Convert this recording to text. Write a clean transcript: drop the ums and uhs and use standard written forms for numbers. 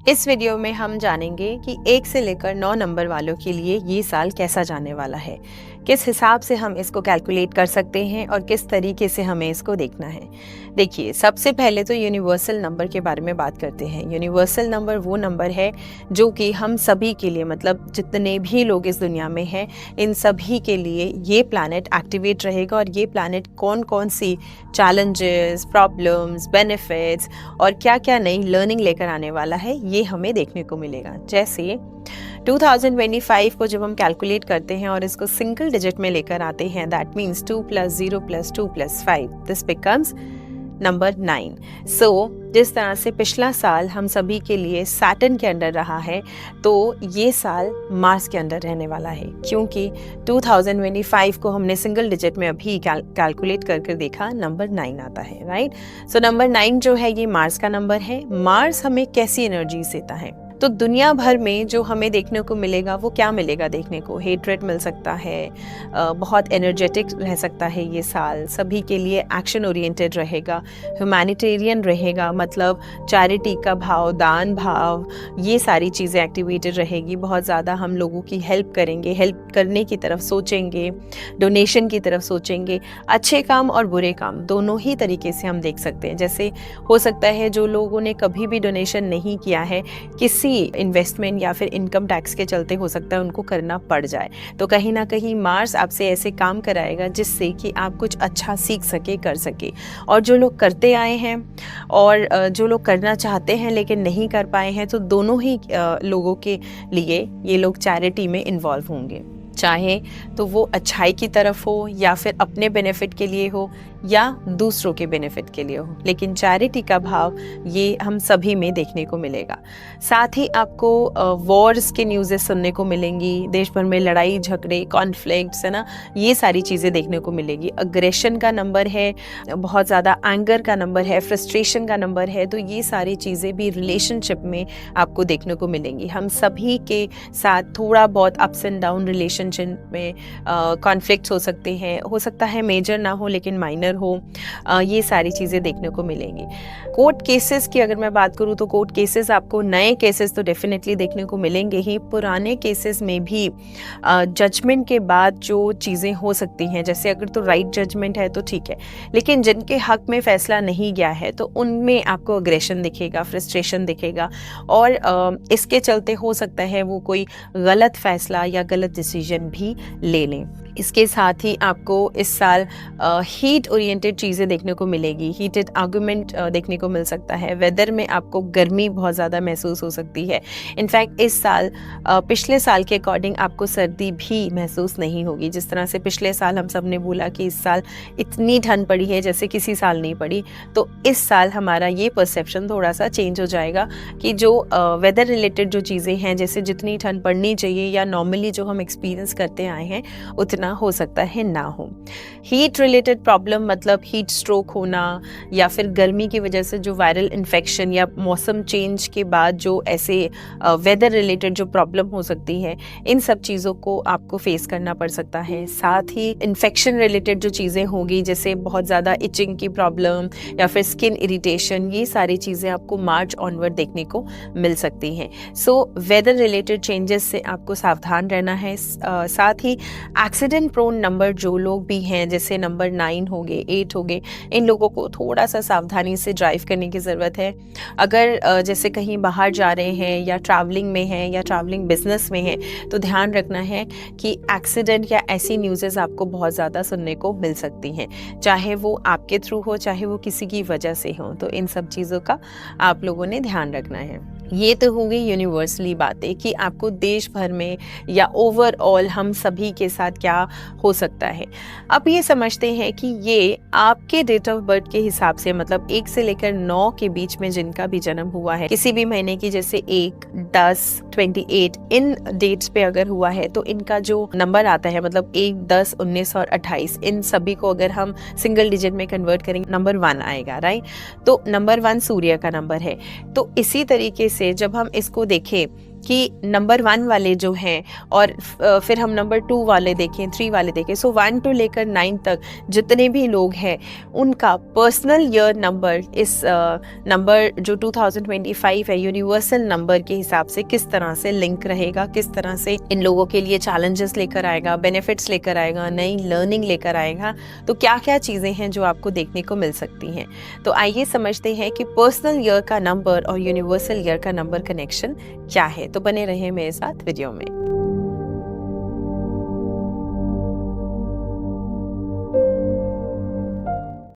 इस वीडियो में हम जानेंगे कि 1 से लेकर 9 नंबर वालों के लिए ये साल कैसा जाने वाला है, किस हिसाब से हम इसको कैलकुलेट कर सकते हैं और किस तरीके से हमें इसको देखना है। देखिए, सबसे पहले तो यूनिवर्सल नंबर के बारे में बात करते हैं। यूनिवर्सल नंबर वो नंबर है जो कि हम सभी के लिए, मतलब जितने भी लोग इस दुनिया में हैं, इन सभी के लिए ये प्लैनेट एक्टिवेट रहेगा और ये प्लैनेट कौन कौन सी चैलेंजेस, प्रॉब्लम्स, बेनिफिट्स और क्या क्या नई लर्निंग लेकर आने वाला है, ये हमें देखने को मिलेगा। जैसे 2025 को जब हम कैलकुलेट करते हैं और इसको सिंगल डिजिट में लेकर आते हैं, that means 2 + 0 + 2 + 5, this becomes number 9। सो जिस तरह से पिछला साल हम सभी के लिए सैटर्न के अंडर रहा है, तो ये साल मार्स के अंडर रहने वाला है, क्योंकि 2025 को हमने सिंगल डिजिट में अभी कैलकुलेट करके देखा, नंबर 9 आता है, राइट। सो नंबर 9 जो है ये मार्स का नंबर है। मार्स हमें कैसी एनर्जी देता है? तो दुनिया भर में जो हमें देखने को मिलेगा वो क्या मिलेगा देखने को? हेट्रेट मिल सकता है, बहुत एनर्जेटिक रह सकता है ये साल, सभी के लिए एक्शन ओरिएंटेड रहेगा, ह्यूमैनिटेरियन रहेगा, मतलब चैरिटी का भाव, दान भाव, ये सारी चीज़ें एक्टिवेटेड रहेगी। बहुत ज़्यादा हम लोगों की हेल्प करेंगे, हेल्प करने की तरफ सोचेंगे, डोनेशन की तरफ सोचेंगे। अच्छे काम और बुरे काम दोनों ही तरीके से हम देख सकते हैं। जैसे हो सकता है जो लोगों ने कभी भी डोनेशन नहीं किया है, किसी इन्वेस्टमेंट या फिर इनकम टैक्स के चलते हो सकता है उनको करना पड़ जाए, तो कहीं ना कहीं मार्स आपसे ऐसे काम कराएगा जिससे कि आप कुछ अच्छा सीख सके, कर सके। और जो लोग करते आए हैं और जो लोग करना चाहते हैं लेकिन नहीं कर पाए हैं, तो दोनों ही लोगों के लिए ये लोग चैरिटी में इन्वॉल्व होंगे, चाहे तो वो अच्छाई की तरफ हो या फिर अपने बेनिफिट के लिए हो या दूसरों के बेनिफिट के लिए हो, लेकिन चैरिटी का भाव ये हम सभी में देखने को मिलेगा। साथ ही आपको वॉर्स के न्यूज़ेस सुनने को मिलेंगी, देश भर में लड़ाई झगड़े, कॉन्फ्लिक्ट्स, है ना, ये सारी चीज़ें देखने को मिलेगी। अग्रेशन का नंबर है, बहुत ज़्यादा एंगर का नंबर है, फ्रस्ट्रेशन का नंबर है, तो ये सारी चीज़ें भी रिलेशनशिप में आपको देखने को मिलेंगी। हम सभी के साथ थोड़ा बहुत अप्स एंड डाउन रिलेशनशिप में कॉन्फ्लिक्ट्स हो सकते हैं, हो सकता है मेजर ना हो लेकिन माइनर हो, ये सारी चीज़ें देखने को मिलेंगी। कोर्ट केसेस की अगर मैं बात करूँ तो कोर्ट केसेस, आपको नए केसेस तो डेफिनेटली देखने को मिलेंगे ही, पुराने केसेस में भी जजमेंट के बाद जो चीज़ें हो सकती हैं, जैसे अगर तो राइट जजमेंट है तो ठीक है, लेकिन जिनके हक में फैसला नहीं गया है तो उनमें आपको अग्रेशन दिखेगा, फ्रस्ट्रेशन दिखेगा, और इसके चलते हो सकता है वो कोई गलत फैसला या गलत डिसीजन भी ले लें। इसके साथ ही आपको इस साल हीट ओरिएंटेड चीज़ें देखने को मिलेगी, हीटेड आर्गुमेंट देखने को मिल सकता है। वेदर में आपको गर्मी बहुत ज़्यादा महसूस हो सकती है। इनफैक्ट इस साल पिछले साल के अकॉर्डिंग आपको सर्दी भी महसूस नहीं होगी। जिस तरह से पिछले साल हम सब ने बोला कि इस साल इतनी ठंड पड़ी है जैसे किसी साल नहीं पड़ी, तो इस साल हमारा ये परसेप्शन थोड़ा सा चेंज हो जाएगा कि जो वेदर रिलेटेड जो चीज़ें हैं, जैसे जितनी ठंड पड़नी चाहिए या नॉर्मली जो हम एक्सपीरियंस करते आए हैं, उतना हो सकता है ना हो। हीट रिलेटेड प्रॉब्लम, मतलब हीट स्ट्रोक होना या फिर गर्मी की वजह से जो वायरल इन्फेक्शन या मौसम चेंज के बाद जो ऐसे वेदर रिलेटेड जो प्रॉब्लम हो सकती है, इन सब चीज़ों को आपको फेस करना पड़ सकता है। साथ ही इन्फेक्शन रिलेटेड जो चीज़ें होंगी, जैसे बहुत ज़्यादा इचिंग की प्रॉब्लम या फिर स्किन इरिटेशन, ये सारी चीज़ें आपको मार्च ऑनवर्ड देखने को मिल सकती हैं। सो वेदर रिलेटेड चेंजेस से आपको सावधान रहना है। साथ ही एक्सीडेंट प्रोन नंबर जो लोग भी हैं, जैसे नंबर 9 हो गए, 8 हो गए, इन लोगों को थोड़ा सा सावधानी से ड्राइव करने की ज़रूरत है। अगर जैसे कहीं बाहर जा रहे हैं या ट्रैवलिंग में हैं या ट्रैवलिंग बिजनेस में हैं, तो ध्यान रखना है कि एक्सीडेंट या ऐसी न्यूज़ेस आपको बहुत ज़्यादा सुनने को मिल सकती हैं, चाहे वो आपके थ्रू हो, चाहे वो किसी की वजह से हो, तो इन सब चीज़ों का आप लोगों ने ध्यान रखना है। ये तो हो गई यूनिवर्सली बातें कि आपको देश भर में या ओवरऑल हम सभी के साथ क्या हो सकता है। अब ये समझते हैं कि ये आपके डेट ऑफ बर्थ के हिसाब से, मतलब 1 से लेकर 9 के बीच में जिनका भी जन्म हुआ है किसी भी महीने की, जैसे 1, 10, 28, इन डेट्स पे अगर हुआ है, तो इनका जो नंबर आता है, मतलब 1, 10, 19 और 28, इन सभी को अगर हम सिंगल डिजिट में कन्वर्ट करेंगे, नंबर 1 आएगा, राइट। तो नंबर 1 सूर्य का नंबर है। तो इसी तरीके से जब हम इसको देखें कि नंबर 1 वाले जो हैं और फिर हम नंबर 2 वाले देखें, 3 वाले देखें, सो 1 टू लेकर 9 तक जितने भी लोग हैं उनका पर्सनल ईयर नंबर इस नंबर जो 2025 है यूनिवर्सल नंबर के हिसाब से किस तरह से लिंक रहेगा, किस तरह से इन लोगों के लिए चैलेंजेस लेकर आएगा, बेनिफिट्स लेकर आएगा, नई लर्निंग लेकर आएगा। तो क्या क्या चीज़ें हैं जो आपको देखने को मिल सकती हैं। तो आइए समझते हैं कि पर्सनल ईयर का नंबर और यूनिवर्सल ईयर का नंबर कनेक्शन क्या है। तो बने रहें मेरे साथ वीडियो में।